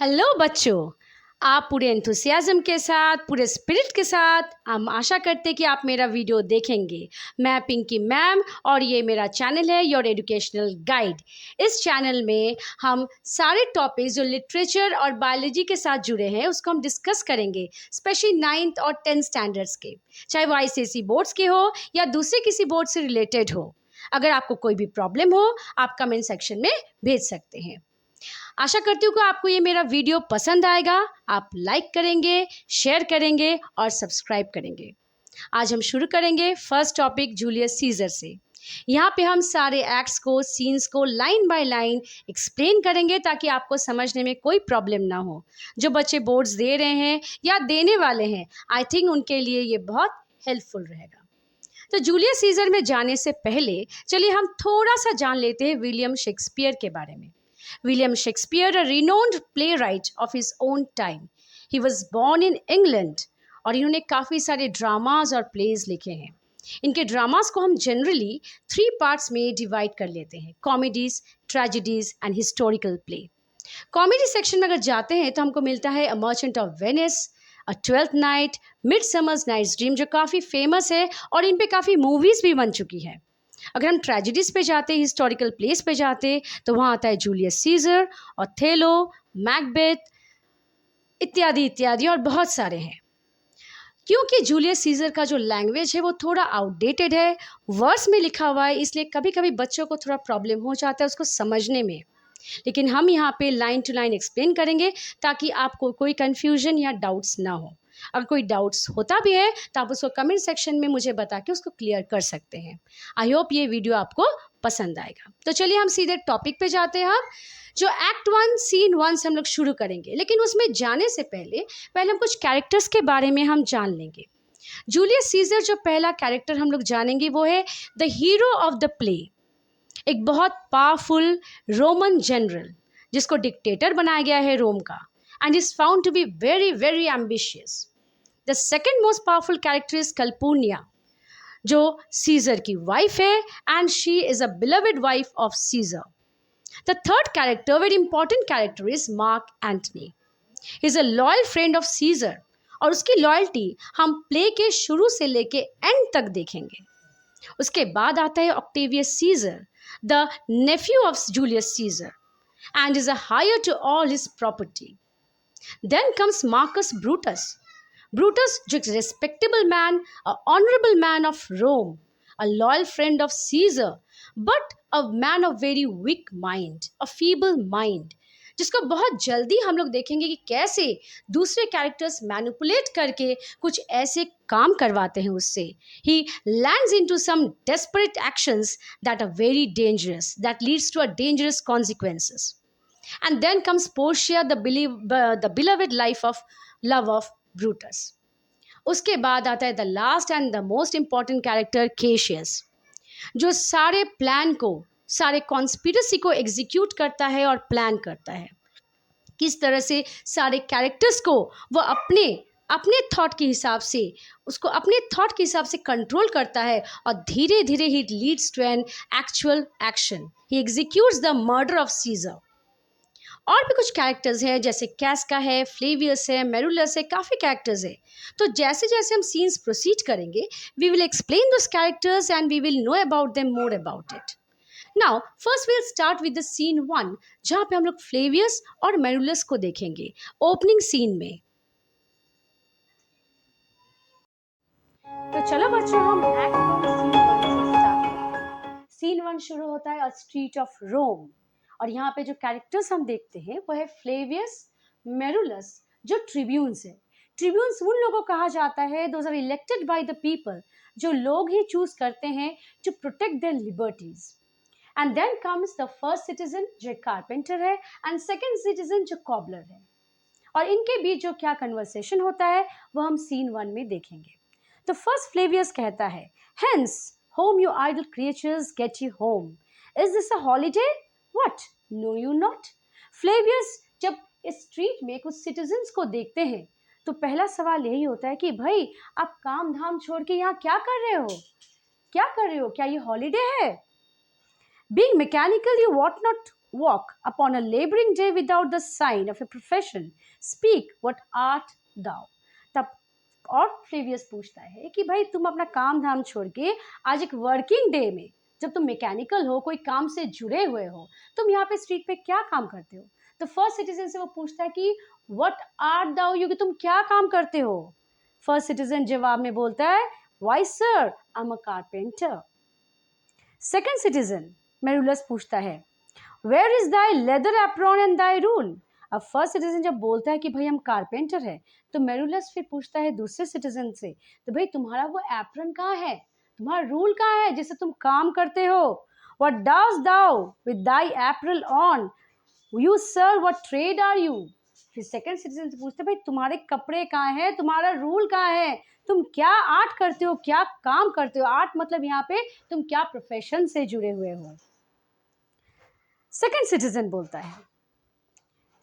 Hello बच्चों। आप पूरे एंथुसियाज्म के साथ, पूरे स्पिरिट के साथ हम आशा करते हैं कि आप मेरा वीडियो देखेंगे। मैं पिंकी मैम और ये मेरा चैनल है योर एजुकेशनल गाइड। इस चैनल में हम सारे टॉपिक्स जो लिटरेचर और बायोलॉजी के साथ जुड़े हैं उसको हम डिस्कस करेंगे, स्पेशली 9th और 10th स्टैंडर्ड्स के, चाहे वो ICSE बोर्ड्स के हो या दूसरे किसी बोर्ड से रिलेटेड हो। अगर आपको कोई भी प्रॉब्लम हो आप कमेंट सेक्शन में भेज सकते हैं। आशा करती हूँ कि आपको ये मेरा वीडियो पसंद आएगा। आप लाइक करेंगे, शेयर करेंगे और सब्सक्राइब करेंगे। आज हम शुरू करेंगे फर्स्ट टॉपिक जूलियस सीजर से। यहाँ पे हम सारे एक्ट्स को, सीन्स को लाइन बाय लाइन एक्सप्लेन करेंगे ताकि आपको समझने में कोई प्रॉब्लम ना हो। जो बच्चे बोर्ड्स दे रहे हैं या देने वाले हैं, आई थिंक उनके लिए ये बहुत हेल्पफुल रहेगा। तो जूलियस सीजर में जाने से पहले चलिए हम थोड़ा सा जान लेते हैं विलियम शेक्सपियर के बारे में। William Shakespeare, a renowned playwright of his own time. He was born in England और इन्होंने काफ़ी सारे ड्रामाज और प्लेज लिखे हैं। इनके ड्रामास को हम जनरली 3 पार्ट्स में डिवाइड कर लेते हैं: comedies, tragedies and historical play. Comedy section में अगर जाते हैं तो हमको मिलता है a merchant of Venice, a twelfth night, midsummer's night's dream, जो काफ़ी फेमस है और इन पे काफ़ी मूवीज़ भी बन चुकी है। अगर हम ट्रेजेडीज पे जाते, हिस्टोरिकल प्लेस पे जाते, तो वहाँ आता है जूलियस सीजर, ओथेलो, मैकबेथ इत्यादि इत्यादि और बहुत सारे हैं। क्योंकि जूलियस सीजर का जो लैंग्वेज है वो थोड़ा आउटडेटेड है, वर्स में लिखा हुआ है, इसलिए कभी कभी बच्चों को थोड़ा प्रॉब्लम हो जाता है उसको समझने में। लेकिन हम यहाँ पे लाइन टू लाइन एक्सप्लेन करेंगे ताकि आपको कोई कन्फ्यूजन या डाउट्स ना हो। अगर कोई डाउट्स होता भी है तो आप उसको कमेंट सेक्शन में मुझे बता के उसको क्लियर कर सकते हैं। आई होप ये वीडियो आपको पसंद आएगा। तो चलिए हम सीधे टॉपिक पे जाते हैं। हम जो एक्ट 1 सीन 1 से हम लोग शुरू करेंगे, लेकिन उसमें जाने से पहले हम कुछ कैरेक्टर्स के बारे में हम जान लेंगे। जूलियस सीजर जो पहला कैरेक्टर हम लोग जानेंगे वो है the hero of the play. एक बहुत पावरफुल रोमन जनरल जिसको डिक्टेटर बनाया गया है रोम का, and is found to be very very ambitious. The second most powerful character is Calpurnia, जो सीजर की वाइफ है, and she is a beloved wife of Caesar. The third character, very important character, is Mark Antony. Is a loyal friend of Caesar, और उसकी loyalty हम play के शुरू से लेके एंड तक देखेंगे। उसके बाद आता है Octavius Caesar, the nephew of Julius Caesar, and is a heir to all his property. Then comes Marcus Brutus. Brutus, जो एक respectable man, a honorable man of Rome, a loyal friend of Caesar, but a man of very weak mind, a feeble mind, जिसको बहुत जल्दी हम लोग देखेंगे कि कैसे दूसरे कैरेक्टर्स मैनिपुलेट करके कुछ ऐसे काम करवाते हैं उससे। He lands into some desperate actions that are very dangerous, that leads to a dangerous consequences. And then comes Portia, the beloved life of love of Brutus. उसके बाद आता है the last and the most important character Cassius, जो सारे plan को, सारे conspiracy को execute करता है और प्लान करता है। किस तरह से सारे कैरेक्टर्स को वो अपने अपने थॉट के हिसाब से, उसको अपने थॉट के हिसाब से कंट्रोल करता है, और धीरे धीरे ही leads to an actual action. He executes the murder of Caesar. और भी कुछ कैरेक्टर्स हैं, जैसे कैस्का है, फ्लेवियस है, मेरुलस है, काफ़ी कैरेक्टर्स है। तो जैसे जैसे हम सीन्स प्रोसीड करेंगे, we will explain those characters and we will know about them, more about it. Now first will start with the scene 1, जहाँ पे हम लोग फ्लेवियस और मेरुलस को देखेंगे ओपनिंग सीन में। तो चलो बच्चों, हम एक्ट 1 सीन 1 से स्टार्ट करते हैं। सीन 1 शुरू होता है स्ट्रीट ऑफ रोम, और यहाँ पे जो कैरेक्टर्स हम देखते हैं वो है फ्लेवियस, मेरुलस, जो ट्रिब्यून्स है। ट्रिब्यून्स उन लोगों को कहा जाता है, those are elected by the people, जो लोग ही चूज करते हैं to protect their liberties. And then comes the first citizen, जो कारपेंटर है, एंड सेकेंड सिटीजन जो कॉबलर है, और इनके बीच जो क्या कन्वर्सेशन होता है वो हम सीन 1 में देखेंगे। तो फर्स्ट फ्लेवियस कहता है, hence home you idle creatures, get you home, is this a holiday, what know you not. Flavius जब इस स्ट्रीट में कुछ सिटीजन्स को देखते हैं तो पहला सवाल यही होता है कि भाई आप काम धाम छोड़ के यहाँ क्या कर रहे हो, क्या कर रहे हो, क्या ये हॉलीडे है? Being mechanical, you ought not walk upon a laboring day without the sign of a profession. Speak, what art thou? तब और फ्लेवियस पूछता है कि भाई तुम अपना काम धाम छोड़ के आज एक वर्किंग डे में, जब तुम मैकेनिकल हो, कोई काम से जुड़े हुए हो, तुम यहाँ पे स्ट्रीट पे क्या काम करते हो? तो फर्स्ट सिटीजन से वो पूछता है कि व्हाट आर्ट दाउ यू, कि तुम क्या काम करते हो? फर्स्ट सिटीजन जवाब में बोलता है, why sir, I am a carpenter. Second citizen Marullus पूछता है, where is thy leather apron and thy rule? अब फर्स्ट सिटीजन जब बोलता है कि भाई हम कारपेंटर है, तो मेरुलस फिर पूछता है दूसरे सिटीजन से, तो भाई तुम्हारा वो एप्रन कहाँ है, तुम्हारा रूल कहाँ है जिससे तुम काम करते हो? What does thou with thy apron on, you sir what trade are you? फिर सेकंड सिटीजन से पूछते भाई तुम्हारे कपड़े कहाँ हैं, तुम्हारा रूल कहाँ है, तुम क्या आर्ट करते हो, क्या काम करते हो? आर्ट मतलब यहाँ पे तुम क्या प्रोफेशन से जुड़े हुए हो? सेकंड सिटीजन बोलता है,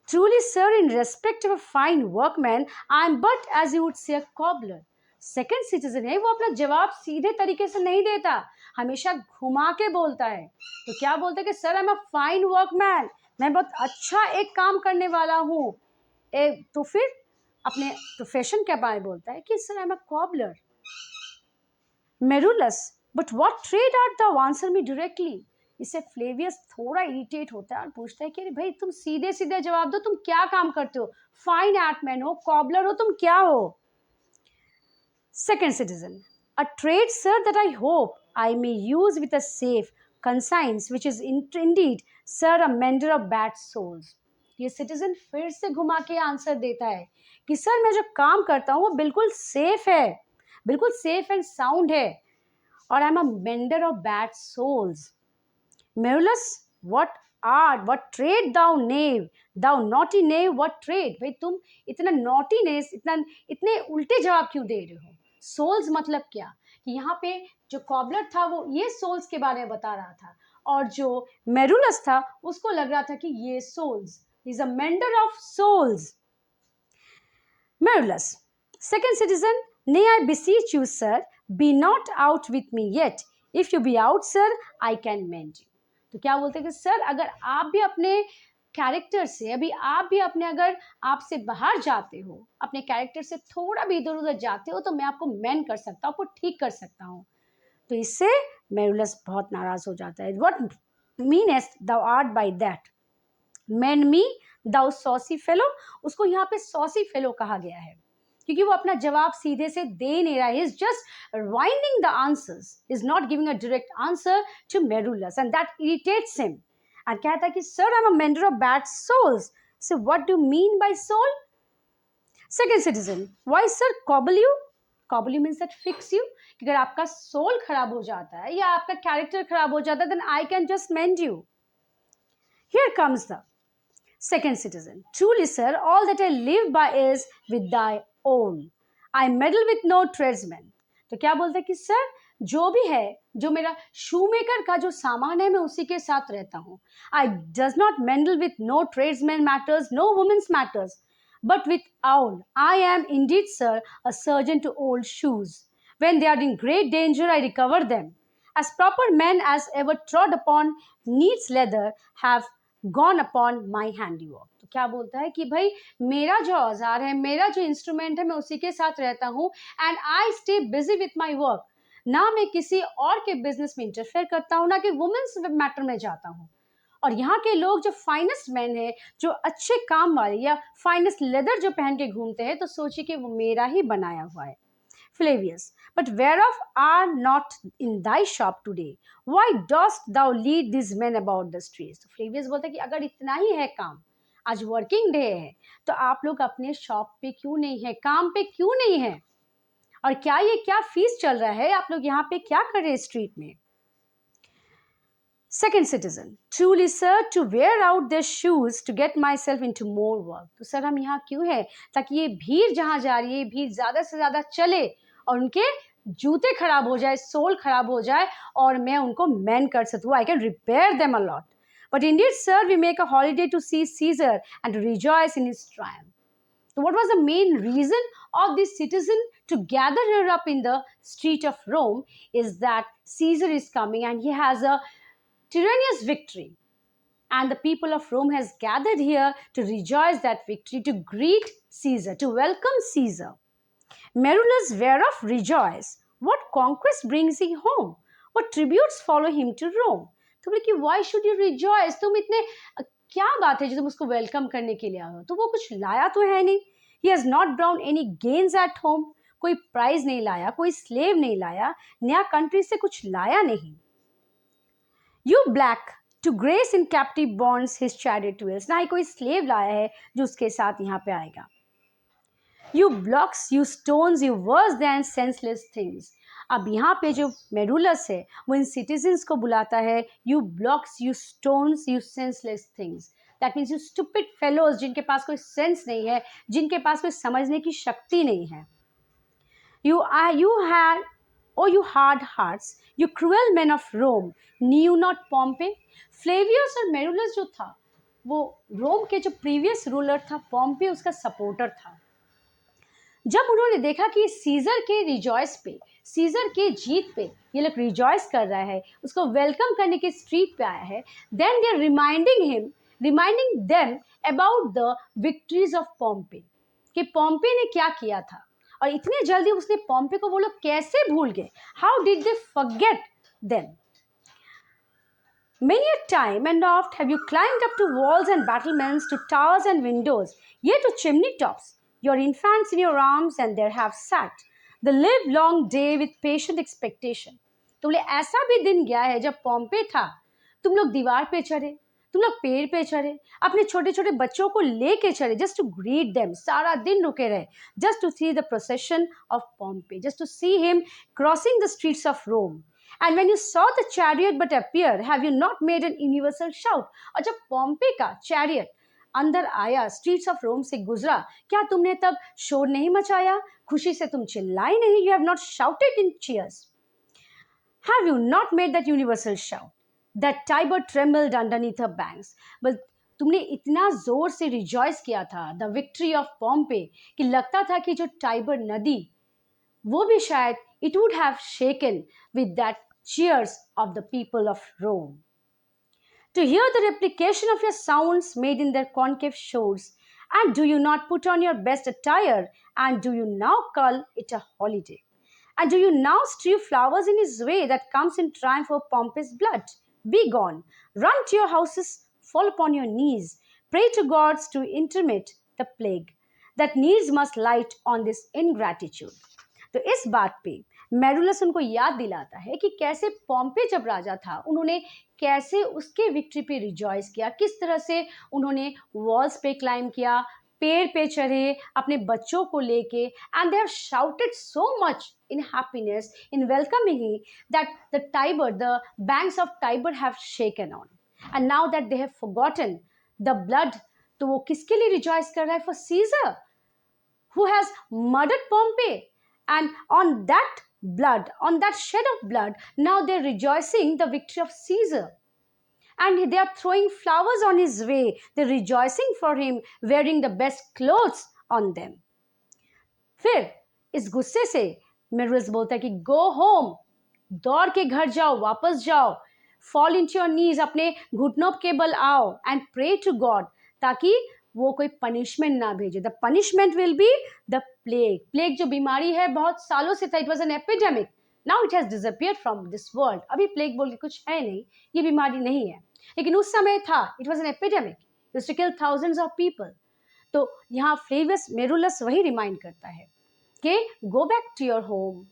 truly sir, in respect of a fine workman I am but as you would say a cobbler. Second citizen है, वो अपना जवाब सीधे तरीके से नहीं देता, हमेशा घुमा के बोलता है। तो क्या बोलता है कि sir I am a fine workman, मैं बहुत अच्छा एक काम करने वाला हूँ। तो फिर अपने प्रोफेशन के बारे में बोलता है कि sir I am a cobbler. Marullus, but what trade art thou, answer me directly. इससे फ्लेवियस थोड़ा इरिटेट होता है और पूछता है कि अरे भाई तुम सीधे सीधे जवाब दो, तुम क्या काम करते हो? फाइन आर्टमैन हो, कॉबलर हो, तुम क्या हो? Second citizen, a trade sir that I hope I may use with a safe conscience which is indeed sir a mender of bad soles. ये सिटीजन फिर से घुमा के आंसर देता है कि सर मैं जो काम करता हूँ वो बिल्कुल सेफ है, बिल्कुल सेफ एंड साउंड है, और I am a mender of bad soles. Marullus, what art, what trade thou knave, thou naughty knave, what trade? भाई तुम इतना नॉटीनेस, इतने उल्टे जवाब क्यों दे रहे हो? सोल्स मतलब क्या? कि यहाँ पे जो कॉबलर था वो ये सोल्स के बारे में बता रहा था, और जो मेरुलस था उसको लग रहा था कि ये soles is a mender of soles. Marullus, second citizen, nay I beseech you sir, be not out with me yet, if you be out sir, I can mend you। तो क्या बोलते हैं कि सर अगर आप भी अपने कैरेक्टर से, अभी आप भी अपने, अगर आप से बाहर जाते हो, अपने कैरेक्टर से थोड़ा भी इधर उधर जाते हो, तो मैं आपको मेंड कर सकता हूँ, आपको ठीक कर सकता हूँ। तो इससे मेरुलस बहुत नाराज हो जाता है। What meanest thou art by that, mend me thou saucy fellow. उसको यहाँ पे सॉसी फेलो कहा गया है क्योंकि वो अपना जवाब सीधे से दे नहीं रहा है, is just winding the answers, is not giving a direct answer to Marullus, and that irritates him. And कहता है कि sir I am a mender of bad soles. So what do mean by soul? Second citizen, why sir cobble you? Cobble you means that fix you, कि अगर आपका soul खराब हो जाता है या आपका कैरेक्टर खराब हो जाता है, then I can just mend you. Here comes the second citizen, truly sir, all that I live by is with thy own, I meddle with no tradesman। तो क्या बोलते हैं कि सर जो भी है, जो मेरा शूमेकर का जो सामान है, मैं उसी के साथ रहता हूँ। I does not meddle with no tradesman matters, no women's matters, but with own I am indeed sir a surgeon to old shoes, when they are in great danger I recover them, as proper men as ever trod upon needs leather have gone upon my handiwork. तो क्या बोलता है कि भाई मेरा जो औजार है, मेरा जो इंस्ट्रूमेंट है, मैं उसी के साथ रहता हूँ, and I stay busy with my work. ना मैं किसी और के बिजनेस में इंटरफेयर करता हूँ, ना कि वुमेन्स मैटर में जाता हूँ। और यहाँ के लोग जो फाइनेस्ट मैन है, जो अच्छे काम वाले या फाइनेस्ट लेदर जो पहन के घूमते हैं, तो सोचिए कि वो मेरा ही बनाया हुआ है। Flavius, but whereof are not in thy shop today? Why dost thou lead these men about the streets? तो Flavius बोलता है कि अगर इतना ही है काम, आज वर्किंग डे है, तो आप लोग अपने शॉप पे क्यों नहीं है, काम पे क्यों नहीं है? और क्या ये क्या फीस चल रहा है, आप लोग यहाँ पे क्या कर रहे हैं स्ट्रीट में? Second citizen, truly sir, to wear out their shoes to get myself into more work। तो सर हम यहाँ क्यों है? ताकि ये भीड़ जहाँ जा रही है, भीड़ ज़्यादा से ज़्यादा चले और उनके जूते खराब हो जाए, सोल खराब हो जाए, और मैं उनको मेंड कर सकूँ, I can repair them a lot. But indeed sir, we make a holiday to see Caesar and to rejoice in his triumph। So what was the main reason of this citizen to gather here up in the street of Rome is that Caesar is coming and he has a tyrannous victory, And the people of Rome has gathered here to rejoice that victory, to greet Caesar, to welcome Caesar. Merulus whereof rejoice, what conquest brings he home? What tributes follow him to Rome? तो बोले कि why should you rejoice? तुम इतने क्या बात है जो तुम उसको वेलकम करने के लिए आए हो? तो वो कुछ लाया तो है नहीं. He has not brought any gains at home. कोई प्राइज नहीं लाया, कोई स्लेव नहीं लाया, नया कंट्री से कुछ लाया नहीं. You black to grace in captive bonds his chariot wheels. ना ही कोई स्लेव लाया है जो उसके साथ यहाँ पे आएगा. You blocks, you stones, you worse than senseless things. अब यहाँ पे जो मेरुलस है वो इन सिटीजन्स को बुलाता है, you blocks, you stones, you senseless things. That means you stupid fellows जिनके पास कोई सेंस नहीं है, जिनके पास कोई समझने की शक्ति नहीं है. You had, oh you hard hearts, you cruel men of Rome, knew not Pompey. Flavius और मेरुलस जो था वो रोम के जो प्रीवियस रूलर था, पॉम्पे उसका सपोर्टर था. जब उन्होंने देखा कि सीजर के रिजॉइस पे, सीजर के जीत पे ये लोग रिजॉइस कर रहा है, उसको वेलकम करने के स्ट्रीट पे आया है, then they are reminding them about the victories of Pompey, कि पॉम्पे ने क्या किया था और इतने जल्दी उसने पॉम्पे को वो लोग कैसे भूल गए. How did they forget them. Many a time and oft have you climbed up to walls and battlements, to towers and windows, yea to chimney tops, your infants in your arms, and there have sat the live long day with patient expectation. तो बोले ऐसा भी दिन गया है जब पॉम्पे था, तुम लोग दीवार पे चढ़े, तुम लोग पेड़ पे चढ़े, अपने छोटे छोटे बच्चों को लेके चढ़े, जस्ट टू ग्रीट देम, सारा दिन रुके रहे, just to see the procession of Pompey, just to see him crossing the streets of Rome. And when you saw the chariot but appear, have you not made an universal shout? और जब पॉम्पे का chariot अंदर आया, streets of रोम से गुजरा, क्या तुमने तब शोर नहीं मचाया, खुशी से तुम चिल्लाए नहीं? You have not shouted in cheers. Have you not made that universal shout? That Tiber trembled underneath her banks. But तुमने इतना जोर से रिजॉइस किया था द विक्ट्री ऑफ पॉम्पे कि लगता था कि जो टाइबर नदी वो भी शायद it would have shaken with that cheers of the people of Rome. To hear the replication of your sounds made in their concave shores, and do you not put on your best attire, and do you now call it a holiday? And do you now strew flowers in his way that comes in triumph of Pompey's blood? Be gone, run to your houses, fall upon your knees, pray to gods to intermit the plague that needs must light on this ingratitude. तो इस बात पे मेरुलस उनको याद दिलाता है कि कैसे पॉम्पे जब राजा था उन्होंने कैसे उसके विक्ट्री पे रिजॉइस किया, किस तरह से उन्होंने वॉल्स पे क्लाइम किया, पेड़ पे चढ़े अपने बच्चों को लेके, and they have shouted so much in happiness in welcoming he that the Tiber, the banks of Tiber have shaken on. And now that they have forgotten the blood, तो वो किसके लिए रिजॉइस कर रहा है? For Caesar who has murdered Pompey. And on that blood, on that shed of blood, now they're rejoicing the victory of Caesar. And they are throwing flowers on his way. They're rejoicing for him, wearing the best clothes on them. फिर इस गुस्से से मेरुलस बोलता है कि go home, दौड़ के घर जाओ, वापस जाओ, fall into your knees, अपने घुटनों के बल आओ, and pray to God, ताकि वो कोई पनिशमेंट ना भेजे. The punishment will be the plague. Plague जो बीमारी है बहुत सालों से था, it was an epidemic, now it has disappeared from this world. अभी प्लेग बोल के कुछ है नहीं, ये बीमारी नहीं है, लेकिन उस समय था, it was an epidemic, used to kill thousands of people. तो यहाँ फ्लेवियस मेरुलस वही रिमाइंड करता है कि go back to your home,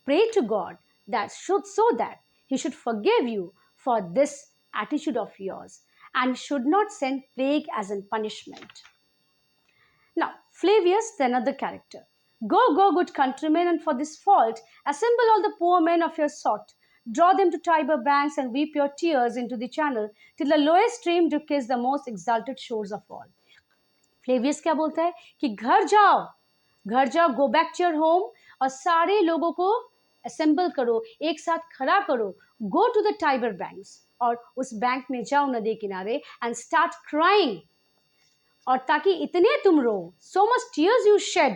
pray to God that should so that he should forgive you for this attitude of yours, and should not send plague as in punishment. Now, Flavius, the another character. Go, good countrymen, and for this fault, assemble all the poor men of your sort. Draw them to Tiber banks and weep your tears into the channel till the lowest stream do kiss the most exalted shores of all. Flavius क्या बोलता है कि घर जाओ, go back to your home, और सारे लोगों को assemble करो, एक साथ खड़ा करो, go to the Tiber banks, और उस बैंक में जाओ नदी किनारे एंड स्टार्ट क्राइंग, और ताकि इतने तुम रो, so much tears you shed,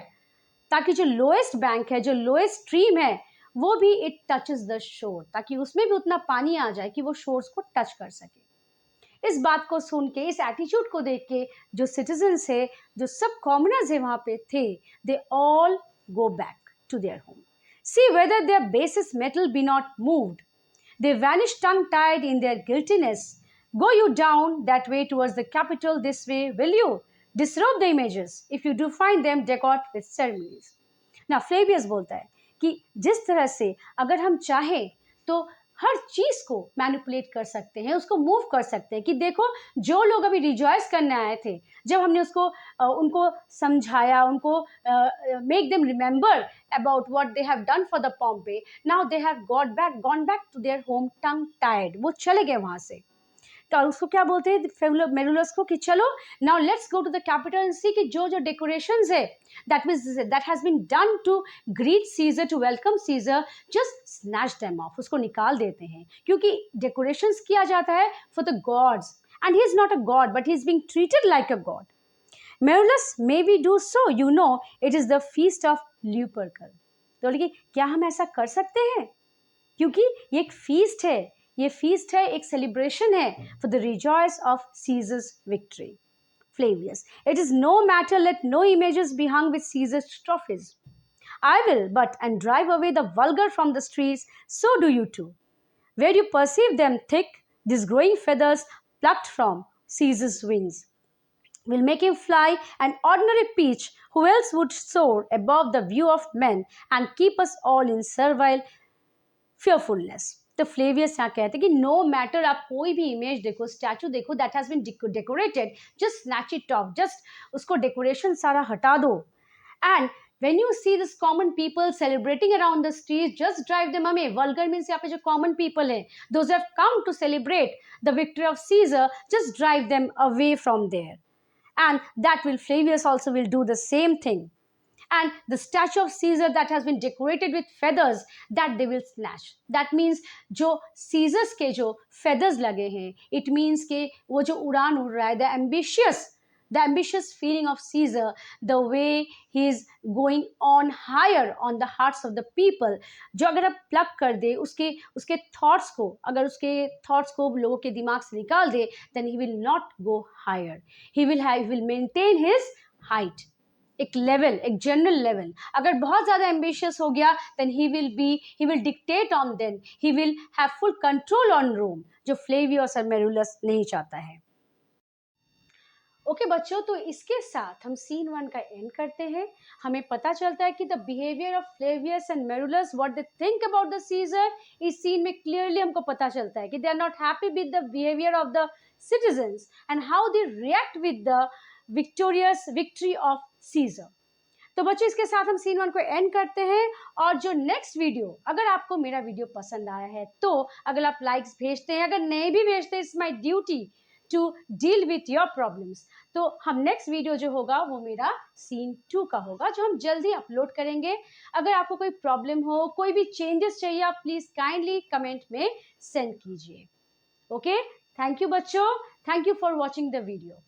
ताकि जो लोएस्ट बैंक है, जो लोएस्ट स्ट्रीम है, वो भी इट टचेस द शोर, ताकि उसमें भी उतना पानी आ जाए कि वो शोर्स को टच कर सके. इस बात को सुन के, इस एटीट्यूड को देख के जो सिटीजन्स है, जो सब कॉमनर्स है वहाँ पे थे, they all go back to their home. See whether their basis metal be not moved. They vanish tongue-tied in their guiltiness. Go you down that way towards the capital this way, will you? Disrobe the images if you do find them decorated with ceremonies. Now, Flavius बोलता है कि जिस तरह से अगर हम चाहें तो हर चीज को मैनिपुलेट कर सकते हैं, उसको मूव कर सकते हैं कि देखो जो लोग अभी रिजॉइस करने आए थे, जब हमने उनको समझाया, उनको make them remember about what they have done for the Pompey, now they have gone back to their home tongue tired, वो चले गए वहां से। तो उसको क्या बोलते हैं मेरुलस को कि चलो now let's go to the capital and see कि जो डेकोरेशंस है that has been done to greet Caesar, to welcome Caesar, just snatch them off, उसको निकाल देते हैं, क्योंकि डेकोरेशंस किया जाता है for the gods and he is not a god but he is being treated like a god. Marullus, may we do so, you know it is the feast of Lupercal. तो बोले कि क्या हम ऐसा कर सकते हैं, क्योंकि ये एक फीस्ट है, ये फीस्ट है, एक सेलिब्रेशन है for the rejoice of Caesar's victory. Flavius, it is no matter, let no images be hung with Caesar's trophies. I will but and drive away the vulgar from the streets, so do you too. Where you perceive them thick, these growing feathers plucked from Caesar's wings will make him fly an ordinary peach, who else would soar above the view of men and keep us all in servile fearfulness. तो Flavius यहाँ कहते हैं कि no matter, आप कोई भी image देखो, statue देखो that has been decorated, just snatch it off, just उसको डेकोरेशन सारा हटा दो। And when you see this common people celebrating around the streets, just drive them away. Vulgar means यहाँ पे जो common people हैं, those who have come to celebrate the victory of Caesar, just drive them away from there. And that will, Flavius also will do the same thing. And the statue of Caesar that has been decorated with feathers, that they will snatch. That means जो Caesars के जो feathers लगे हैं, it means कि वो जो उड़ान उड़ रहा है, the ambitious feeling of Caesar, the way he is going on higher on the hearts of the people, जो अगर आप प्लग कर दे उसके थॉट्स को, अगर उसके थॉट्स को लोगों के दिमाग से निकाल दे, then he will not go higher. He will maintain his height. एक लेवल, एक जनरल लेवल। अगर बहुत ज्यादा एम्बिशियस हो गया then he will dictate on them, he will have full control on Rome, जो फ्लेवियस और मेरुलस नहीं चाहता है। ओके बच्चों, तो इसके साथ हम सीन 1 का एंड करते हैं। हमें पता चलता है कि the behaviour of Flavius and Marullus, what they think about the Caesar, इस सीन में क्लियरली हमको पता चलता है कि they are not happy with the behaviour of the citizens and how they react with the victory of Caesar. तो बच्चों, इसके साथ हम सीन 1 को एंड करते हैं। और जो नेक्स्ट वीडियो, अगर आपको मेरा वीडियो पसंद आया है तो अगर आप लाइक्स भेजते हैं, अगर नहीं भी भेजते, it's my duty to deal with your problems. तो हम नेक्स्ट वीडियो जो होगा वो मेरा सीन 2 का होगा, जो हम जल्दी अपलोड करेंगे। अगर आपको कोई प्रॉब्लम हो, कोई भी चेंजेस चाहिए, आप प्लीज काइंडली कमेंट में सेंड कीजिए। ओके, थैंक यू बच्चों, thank you for watching the video.